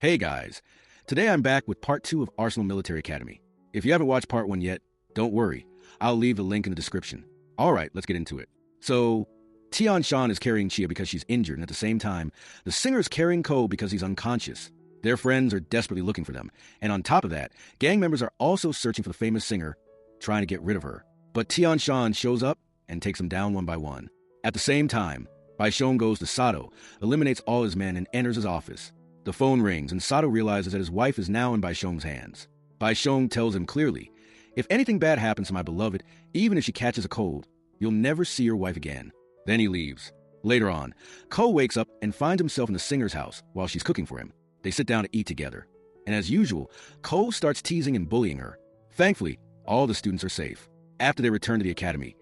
Hey guys, today I'm back with Part 2 of Arsenal Military Academy. If you haven't watched Part 1 yet, don't worry. I'll leave the link in the description. Alright, let's get into it. So, Tian Shan is carrying Chia because she's injured, and at the same time, the singer is carrying Ko because he's unconscious. Their friends are desperately looking for them, and on top of that, gang members are also searching for the famous singer, trying to get rid of her. But Tian Shan shows up and takes them down one by one. At the same time, Bai Shong goes to Sato, eliminates all his men, and enters his office. The phone rings, and Sato realizes that his wife is now in Bai Shong's hands. Bai Shong tells him clearly, if anything bad happens to my beloved, even if she catches a cold, you'll never see your wife again. Then he leaves. Later on, Ko wakes up and finds himself in the singer's house while she's cooking for him. They sit down to eat together. And as usual, Ko starts teasing and bullying her. Thankfully, all the students are safe. After they return to the academy,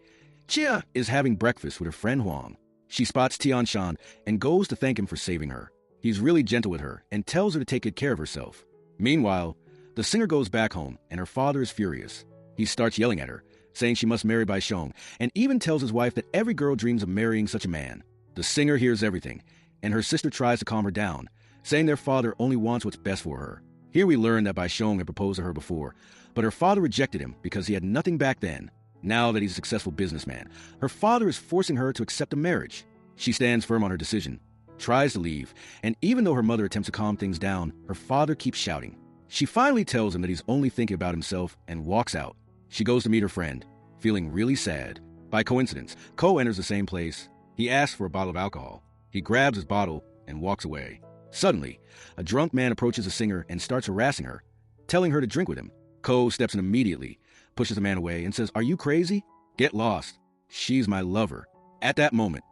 Chia is having breakfast with her friend Huang. She spots Tian Shan and goes to thank him for saving her. He's really gentle with her and tells her to take good care of herself. Meanwhile, the singer goes back home and her father is furious. He starts yelling at her, saying she must marry Bai Shong, and even tells his wife that every girl dreams of marrying such a man. The singer hears everything, and her sister tries to calm her down, saying their father only wants what's best for her. Here we learn that Bai Shong had proposed to her before, but her father rejected him because he had nothing back then. Now that he's a successful businessman, her father is forcing her to accept a marriage. She stands firm on her decision, tries to leave, and even though her mother attempts to calm things down, her father keeps shouting. She finally tells him that he's only thinking about himself and walks out. She goes to meet her friend, feeling really sad. By coincidence, Ko enters the same place. He asks for a bottle of alcohol. He grabs his bottle and walks away. Suddenly, a drunk man approaches the singer and starts harassing her, telling her to drink with him. Ko steps in immediately, pushes the man away, and says, "Are you crazy? Get lost. She's my lover." At that moment,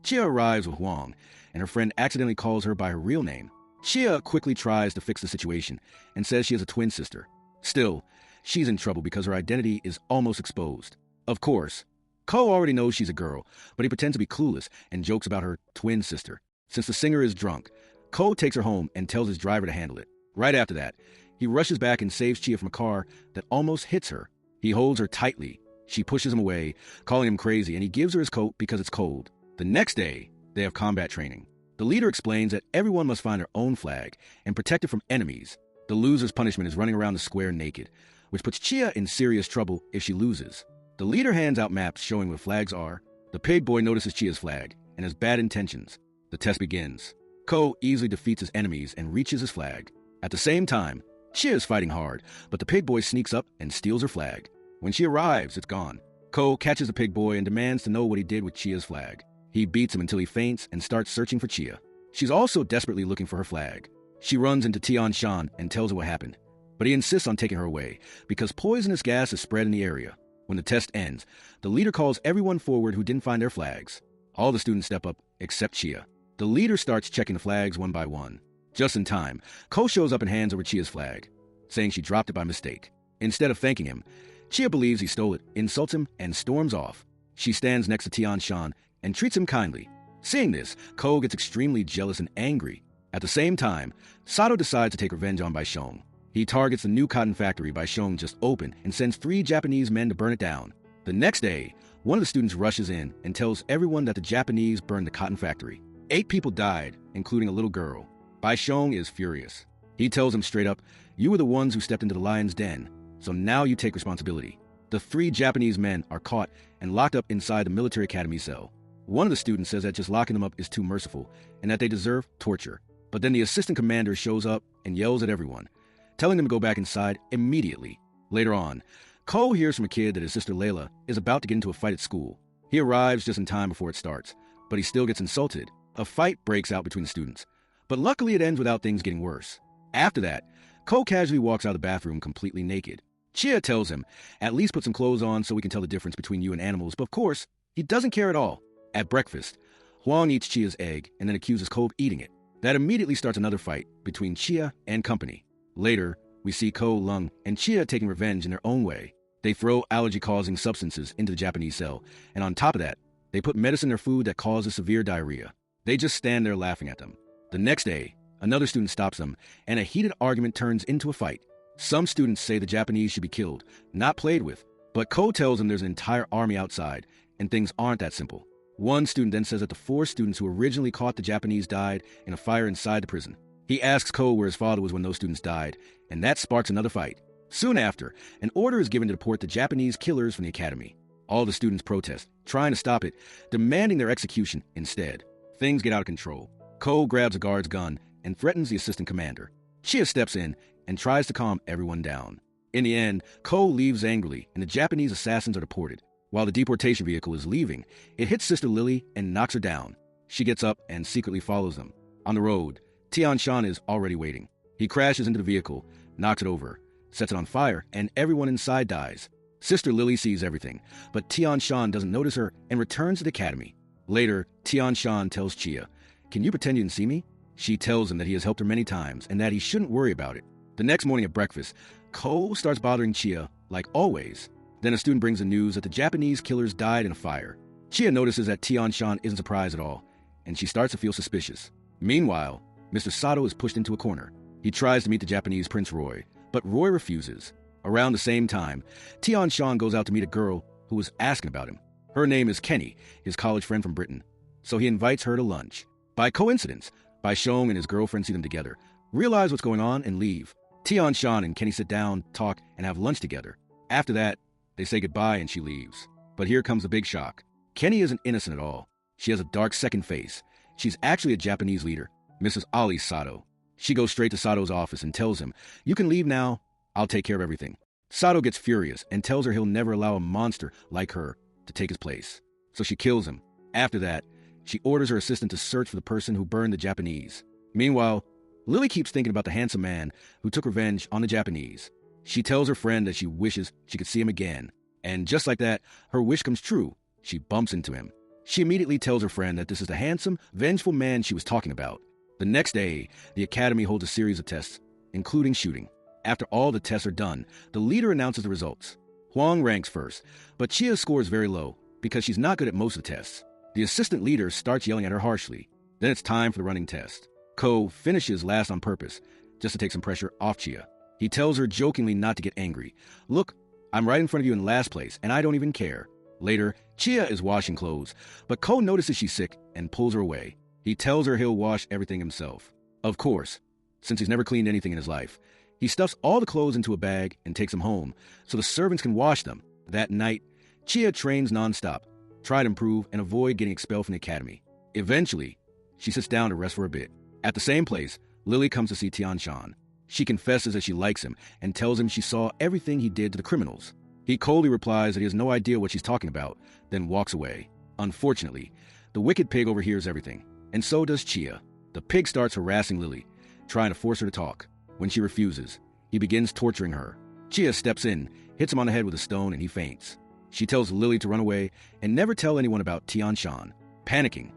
Chia arrives with Huang, and her friend accidentally calls her by her real name. Chia quickly tries to fix the situation and says she has a twin sister. Still, she's in trouble because her identity is almost exposed. Of course, Ko already knows she's a girl, but he pretends to be clueless and jokes about her twin sister. Since the singer is drunk, Ko takes her home and tells his driver to handle it. Right after that, he rushes back and saves Chia from a car that almost hits her. He holds her tightly. She pushes him away, calling him crazy, and he gives her his coat because it's cold. The next day, they have combat training. The leader explains that everyone must find their own flag and protect it from enemies. The loser's punishment is running around the square naked, which puts Chia in serious trouble if she loses. The leader hands out maps showing where flags are. The pig boy notices Chia's flag and has bad intentions. The test begins. Ko easily defeats his enemies and reaches his flag. At the same time, Chia is fighting hard, but the pig boy sneaks up and steals her flag. When she arrives, it's gone. Ko catches the pig boy and demands to know what he did with Chia's flag. He beats him until he faints and starts searching for Chia. She's also desperately looking for her flag. She runs into Tian Shan and tells her what happened, but he insists on taking her away because poisonous gas is spread in the area. When the test ends, the leader calls everyone forward who didn't find their flags. All the students step up except Chia. The leader starts checking the flags one by one. Just in time, Ko shows up and hands over Chia's flag, saying she dropped it by mistake. Instead of thanking him, Chia believes he stole it, insults him, and storms off. She stands next to Tian Shan and treats him kindly. Seeing this, Ko gets extremely jealous and angry. At the same time, Sato decides to take revenge on Bai Shong. He targets the new cotton factory Bai Shong just opened and sends 3 Japanese men to burn it down. The next day, one of the students rushes in and tells everyone that the Japanese burned the cotton factory. 8 people died, including a little girl. Bai Shong is furious. He tells him straight up, "You were the ones who stepped into the lion's den, so now you take responsibility." The 3 Japanese men are caught and locked up inside the military academy cell. One of the students says that just locking them up is too merciful and that they deserve torture. But then the assistant commander shows up and yells at everyone, telling them to go back inside immediately. Later on, Ko hears from a kid that his sister Layla is about to get into a fight at school. He arrives just in time before it starts, but he still gets insulted. A fight breaks out between the students, but luckily it ends without things getting worse. After that, Ko casually walks out of the bathroom completely naked. Chia tells him, "At least put some clothes on so we can tell the difference between you and animals," but of course, he doesn't care at all. At breakfast, Huang eats Chia's egg and then accuses Ko of eating it. That immediately starts another fight between Chia and company. Later, we see Ko, Lung, and Chia taking revenge in their own way. They throw allergy-causing substances into the Japanese cell, and on top of that, they put medicine in their food that causes severe diarrhea. They just stand there laughing at them. The next day, another student stops them, and a heated argument turns into a fight. Some students say the Japanese should be killed, not played with, but Ko tells them there's an entire army outside, and things aren't that simple. One student then says that the 4 students who originally caught the Japanese died in a fire inside the prison. He asks Ko where his father was when those students died, and that sparks another fight. Soon after, an order is given to deport the Japanese killers from the academy. All the students protest, trying to stop it, demanding their execution instead. Things get out of control. Ko grabs a guard's gun and threatens the assistant commander. Chia steps in and tries to calm everyone down. In the end, Ko leaves angrily, and the Japanese assassins are deported. While the deportation vehicle is leaving, it hits Sister Lily and knocks her down. She gets up and secretly follows them. On the road, Tian-shan is already waiting. He crashes into the vehicle, knocks it over, sets it on fire, and everyone inside dies. Sister Lily sees everything, but Tian-shan doesn't notice her and returns to the academy. Later, Tian-shan tells Chia, "Can you pretend you didn't see me?" She tells him that he has helped her many times and that he shouldn't worry about it. The next morning at breakfast, Ko starts bothering Chia, like always. Then a student brings the news that the Japanese killers died in a fire. Chia notices that Tian-shan isn't surprised at all, and she starts to feel suspicious. Meanwhile, Mr. Sato is pushed into a corner. He tries to meet the Japanese Prince Roy, but Roy refuses. Around the same time, Tian-shan goes out to meet a girl who was asking about him. Her name is Kenny, his college friend from Britain, so he invites her to lunch. By coincidence, Bai Shong and his girlfriend see them together, realize what's going on, and leave. Tian-shan and Kenny sit down, talk, and have lunch together. After that, they say goodbye and she leaves. But here comes the big shock. Kenny isn't innocent at all. She has a dark second face. She's actually a Japanese leader, Mrs. Ali Sato. She goes straight to Sato's office and tells him, "You can leave now. I'll take care of everything." Sato gets furious and tells her he'll never allow a monster like her to take his place. So she kills him. After that, she orders her assistant to search for the person who burned the Japanese. Meanwhile, Lily keeps thinking about the handsome man who took revenge on the Japanese. She tells her friend that she wishes she could see him again. And just like that, her wish comes true. She bumps into him. She immediately tells her friend that this is the handsome, vengeful man she was talking about. The next day, the academy holds a series of tests, including shooting. After all the tests are done, the leader announces the results. Huang ranks first, but Chia's score is very low because she's not good at most of the tests. The assistant leader starts yelling at her harshly. Then it's time for the running test. Ko finishes last on purpose, just to take some pressure off Chia. He tells her jokingly not to get angry. "Look, I'm right in front of you in last place, and I don't even care." Later, Chia is washing clothes, but Ko notices she's sick and pulls her away. He tells her he'll wash everything himself. Of course, since he's never cleaned anything in his life, he stuffs all the clothes into a bag and takes them home so the servants can wash them. That night, Chia trains nonstop, try to improve and avoid getting expelled from the academy. Eventually, she sits down to rest for a bit. At the same place, Lily comes to see Tian-shan. She confesses that she likes him and tells him she saw everything he did to the criminals. He coldly replies that he has no idea what she's talking about, then walks away. Unfortunately, the wicked pig overhears everything, and so does Chia. The pig starts harassing Lily, trying to force her to talk. When she refuses, he begins torturing her. Chia steps in, hits him on the head with a stone, and he faints. She tells Lily to run away and never tell anyone about Tian-shan. Panicking,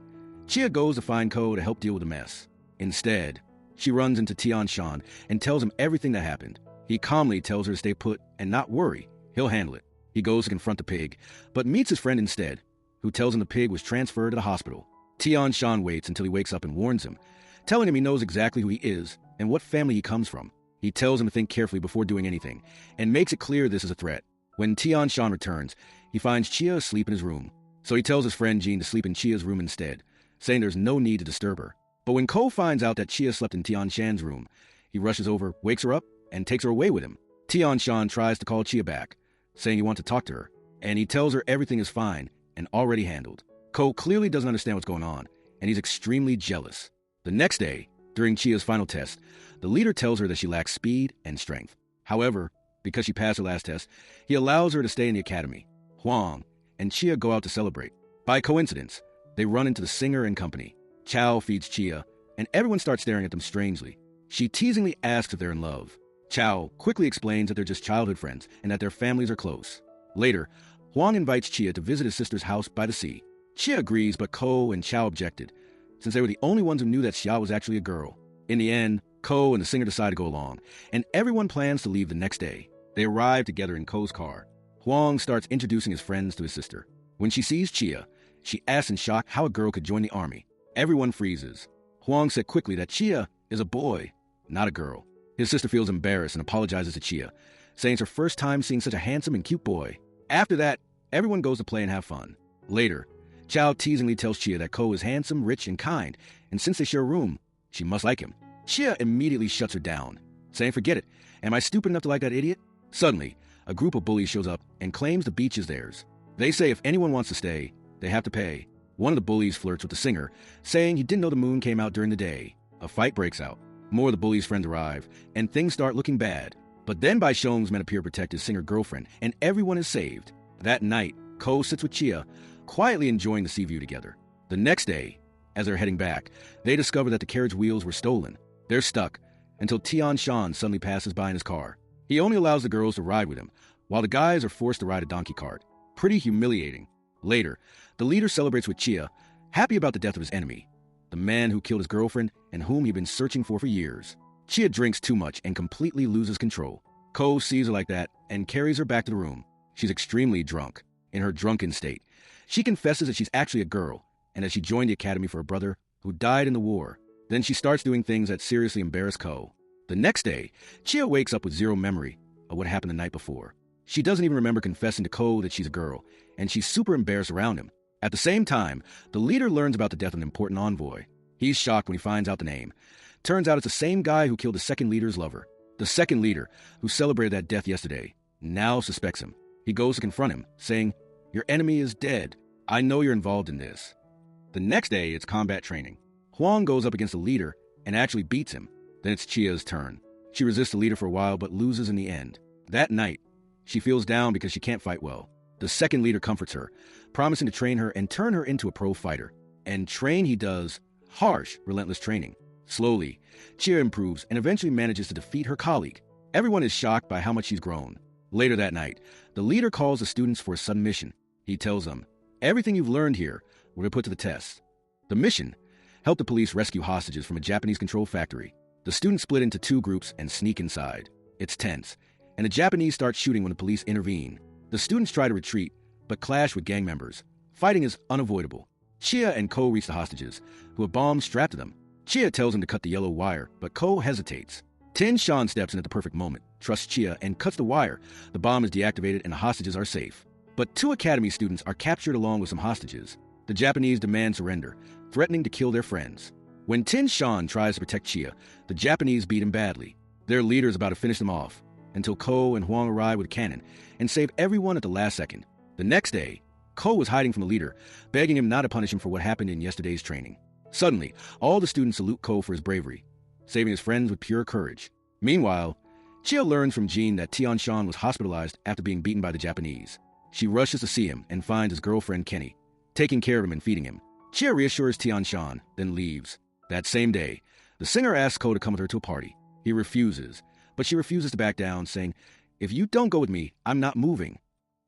Chia goes to find Ko to help deal with the mess. Instead, she runs into Tian-shan and tells him everything that happened. He calmly tells her to stay put and not worry. He'll handle it. He goes to confront the pig, but meets his friend instead, who tells him the pig was transferred to the hospital. Tian-shan waits until he wakes up and warns him, telling him he knows exactly who he is and what family he comes from. He tells him to think carefully before doing anything, and makes it clear this is a threat. When Tian-shan returns, he finds Chia asleep in his room. So he tells his friend Jean to sleep in Chia's room instead, saying there's no need to disturb her. But when Ko finds out that Chia slept in Tian-shan's room, he rushes over, wakes her up, and takes her away with him. Tian-shan tries to call Chia back, saying he wants to talk to her, and he tells her everything is fine and already handled. Ko clearly doesn't understand what's going on, and he's extremely jealous. The next day, during Chia's final test, the leader tells her that she lacks speed and strength. However, because she passed her last test, he allows her to stay in the academy. Huang and Chia go out to celebrate. By coincidence, they run into the singer and company. Chao feeds Chia, and everyone starts staring at them strangely. She teasingly asks if they're in love. Chao quickly explains that they're just childhood friends and that their families are close. Later, Huang invites Chia to visit his sister's house by the sea. Chia agrees, but Ko and Chao objected, since they were the only ones who knew that Xia was actually a girl. In the end, Ko and the singer decide to go along, and everyone plans to leave the next day. They arrive together in Ko's car. Huang starts introducing his friends to his sister. When she sees Chia, she asks in shock how a girl could join the army. Everyone freezes. Huang said quickly that Chia is a boy, not a girl. His sister feels embarrassed and apologizes to Chia, saying it's her first time seeing such a handsome and cute boy. After that, everyone goes to play and have fun. Later, Chao teasingly tells Chia that Ko is handsome, rich, and kind, and since they share a room, she must like him. Chia immediately shuts her down, saying, "Forget it. Am I stupid enough to like that idiot?" Suddenly, a group of bullies shows up and claims the beach is theirs. They say if anyone wants to stay, they have to pay. One of the bullies flirts with the singer, saying he didn't know the moon came out during the day. A fight breaks out. More of the bullies' friends arrive, and things start looking bad. But then Baishong's men appear to protect his singer girlfriend, and everyone is saved. That night, Ko sits with Chia, quietly enjoying the sea view together. The next day, as they're heading back, they discover that the carriage wheels were stolen. They're stuck until Tian Shan suddenly passes by in his car. He only allows the girls to ride with him, while the guys are forced to ride a donkey cart. Pretty humiliating. Later, the leader celebrates with Chia, happy about the death of his enemy, the man who killed his girlfriend and whom he'd been searching for years. Chia drinks too much and completely loses control. Ko sees her like that and carries her back to the room. She's extremely drunk. In her drunken state, she confesses that she's actually a girl and that she joined the academy for a brother who died in the war. Then she starts doing things that seriously embarrass Ko. The next day, Chia wakes up with zero memory of what happened the night before. She doesn't even remember confessing to Ko that she's a girl, and she's super embarrassed around him. At the same time, the leader learns about the death of an important envoy. He's shocked when he finds out the name. Turns out it's the same guy who killed the second leader's lover. The second leader, who celebrated that death yesterday, now suspects him. He goes to confront him, saying, "Your enemy is dead. I know you're involved in this." The next day, it's combat training. Huang goes up against the leader and actually beats him. Then it's Chia's turn. She resists the leader for a while but loses in the end. That night, she feels down because she can't fight well. The second leader comforts her, promising to train her and turn her into a pro fighter. And train he does. Harsh, relentless training. Slowly, Chia improves and eventually manages to defeat her colleague. Everyone is shocked by how much she's grown. Later that night, the leader calls the students for a sudden mission. He tells them, "Everything you've learned here will be put to the test." The mission: help the police rescue hostages from a Japanese-controlled factory. The students split into two groups and sneak inside. It's tense, and the Japanese start shooting when the police intervene. The students try to retreat, but clash with gang members. Fighting is unavoidable. Chia and Ko reach the hostages, who have bombs strapped to them. Chia tells him to cut the yellow wire, but Ko hesitates. Tin Shan steps in at the perfect moment, trusts Chia, and cuts the wire. The bomb is deactivated and the hostages are safe. But two academy students are captured along with some hostages. The Japanese demand surrender, threatening to kill their friends. When Tin Shan tries to protect Chia, the Japanese beat him badly. Their leader is about to finish them off, until Ko and Huang arrive with a cannon and save everyone at the last second. The next day, Ko was hiding from the leader, begging him not to punish him for what happened in yesterday's training. Suddenly, all the students salute Ko for his bravery, saving his friends with pure courage. Meanwhile, Chia learns from Jean that Tian Shan was hospitalized after being beaten by the Japanese. She rushes to see him and finds his girlfriend Kenny, taking care of him and feeding him. Chia reassures Tian Shan, then leaves. That same day, the singer asks Ko to come with her to a party. He refuses, but she refuses to back down, saying, "If you don't go with me, I'm not moving."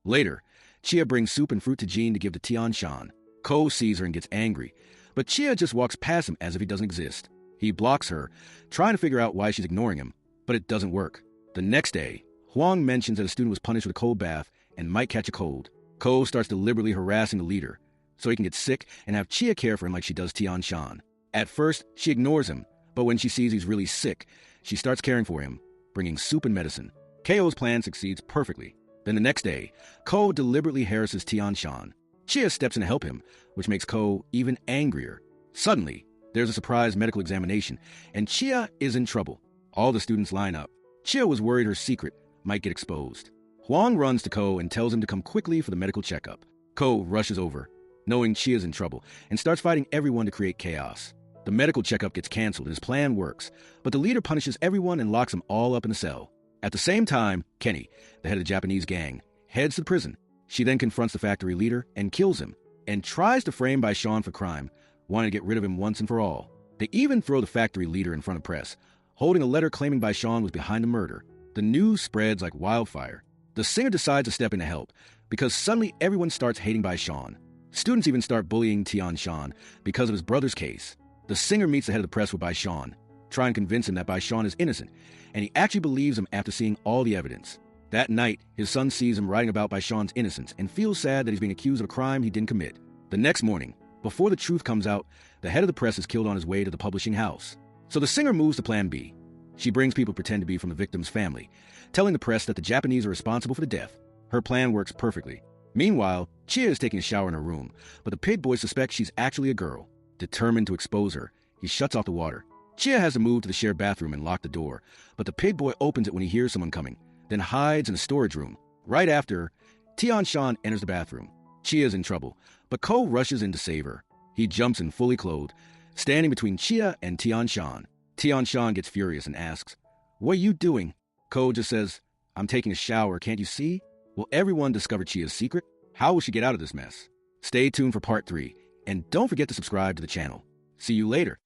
Later, Chia brings soup and fruit to Jean to give to Tian Shan. Ko sees her and gets angry, but Chia just walks past him as if he doesn't exist. He blocks her, trying to figure out why she's ignoring him, but it doesn't work. The next day, Huang mentions that a student was punished with a cold bath and might catch a cold. Ko starts deliberately harassing the leader, so he can get sick and have Chia care for him like she does Tian Shan. At first, she ignores him, but when she sees he's really sick, she starts caring for him, bringing soup and medicine. Ko's plan succeeds perfectly. Then the next day, Ko deliberately harasses Tian Shan. Chia steps in to help him, which makes Ko even angrier. Suddenly, there's a surprise medical examination, and Chia is in trouble. All the students line up. Chia was worried her secret might get exposed. Huang runs to Ko and tells him to come quickly for the medical checkup. Ko rushes over, knowing Chia's in trouble, and starts fighting everyone to create chaos. The medical checkup gets canceled and his plan works, but the leader punishes everyone and locks them all up in a cell. At the same time, Kenny, the head of the Japanese gang, heads to the prison. She then confronts the factory leader and kills him, and tries to frame Baishong for crime, wanting to get rid of him once and for all. They even throw the factory leader in front of press, holding a letter claiming Baishong was behind the murder. The news spreads like wildfire. The singer decides to step in to help, because suddenly everyone starts hating Baishong. Students even start bullying Tian Shan because of his brother's case. The singer meets the head of the press with Baishong, trying to convince him that Baishong is innocent, and he actually believes him after seeing all the evidence. That night, his son sees him writing about Baishong's innocence and feels sad that he's being accused of a crime he didn't commit. The next morning, before the truth comes out, the head of the press is killed on his way to the publishing house. So the singer moves to plan B. She brings people who pretend to be from the victim's family, telling the press that the Japanese are responsible for the death. Her plan works perfectly. Meanwhile, Chia is taking a shower in her room, but the pig boy suspects she's actually a girl. Determined to expose her, he shuts off the water. Chia has to move to the shared bathroom and lock the door, but the pig boy opens it when he hears someone coming, then hides in the storage room. Right after, Tian-shan enters the bathroom. Chia's in trouble, but Ko rushes in to save her. He jumps in fully clothed, standing between Chia and Tian-shan. Tian-shan gets furious and asks, "What are you doing?" Ko just says, "I'm taking a shower, can't you see?" Will everyone discover Chia's secret? How will she get out of this mess? Stay tuned for part 3, and don't forget to subscribe to the channel. See you later.